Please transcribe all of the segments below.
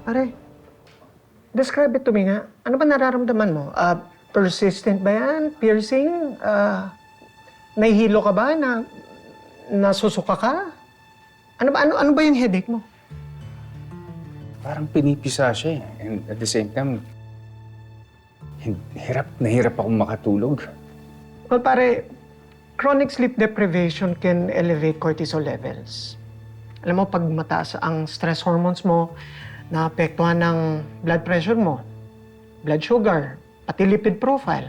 Pare, describe it to me nga. Ano ba nararamdaman mo? Persistent ba yan? Piercing? Nahihilo ka ba? Nasusuka ka? Ano ba yung headache mo? Parang pinipisa siya eh. And at the same time, hirap akong makatulog. Well, pare, chronic sleep deprivation can elevate cortisol levels. Alam mo, pag mataas ang stress hormones mo, naapektuhan ng blood pressure mo, blood sugar, pati lipid profile.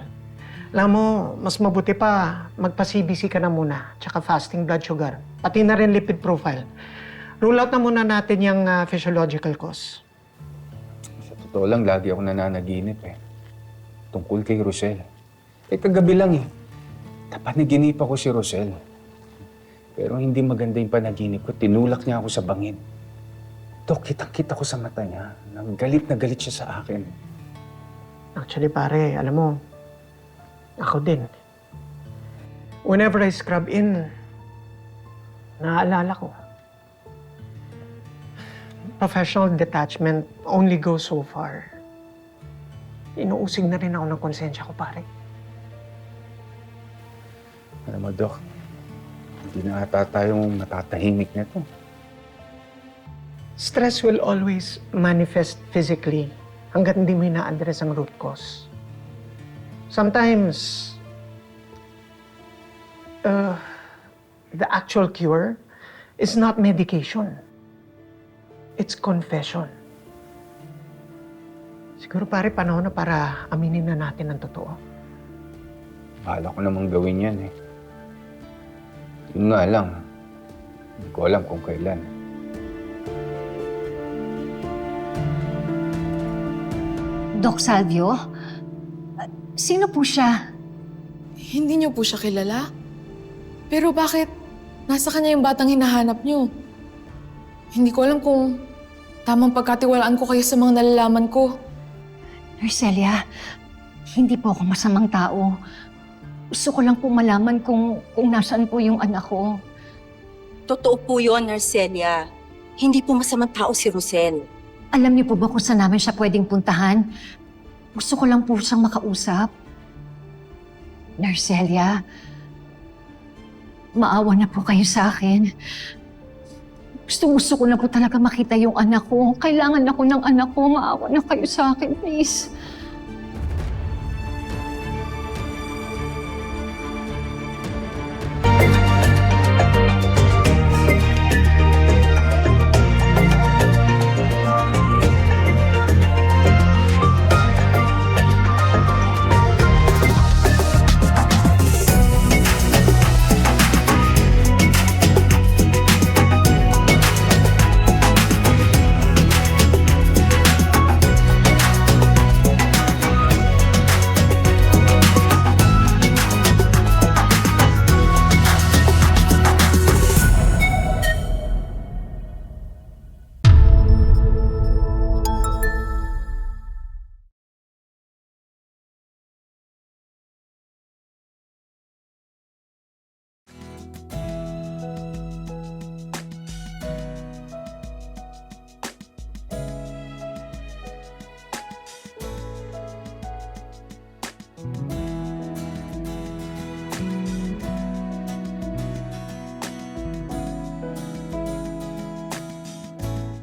Alam mo, mas mabuti pa, magpa-CBC ka na muna, tsaka fasting blood sugar, pati na rin lipid profile. Rule out na muna natin yung physiological cause. Sa totoo lang, lagi ako nananaginip eh. Tungkol kay Rosel. Kagabi lang eh. Napanaginip ako si Rosel. Pero hindi maganda yung panaginip ko. Tinulak niya ako sa bangin. Dok, kitang-kita ko sa mata niya. Galit na galit siya sa akin. Actually, pare, alam mo, ako din. Whenever I scrub in, naaalala ko. Professional detachment only goes so far. Inuusig na rin ako ng konsensya ko, pare. Alam mo, Dok, hindi na ata tayong matatahimik na to. Stress will always manifest physically hanggat hindi mo ina-address ang root cause. Sometimes, the actual cure is not medication. It's confession. Siguro pare, panahon na para aminin na natin ang totoo. Bahala ko namang gawin yan eh. Yun nga lang, hindi ko alam kung kailan. Doc Salvio? Sino po siya? Hindi niyo po siya kilala? Pero bakit nasa kanya yung batang hinahanap niyo? Hindi ko alam kung tamang pagkatiwalaan ko kayo sa mga nalalaman ko. Narcelia, hindi po ako masamang tao. Gusto ko lang po malaman kung nasaan po yung anak ko. Totoo po yun, Narcelia. Hindi po masamang tao si Rosel. Alam niyo po ba kung saan namin siya pwedeng puntahan? Gusto ko lang po siyang makausap. Narcelia, maawa na po kayo sa akin. Gusto ko na po talaga makita yung anak ko. Kailangan ako ng anak ko. Maawa na kayo sa akin, please.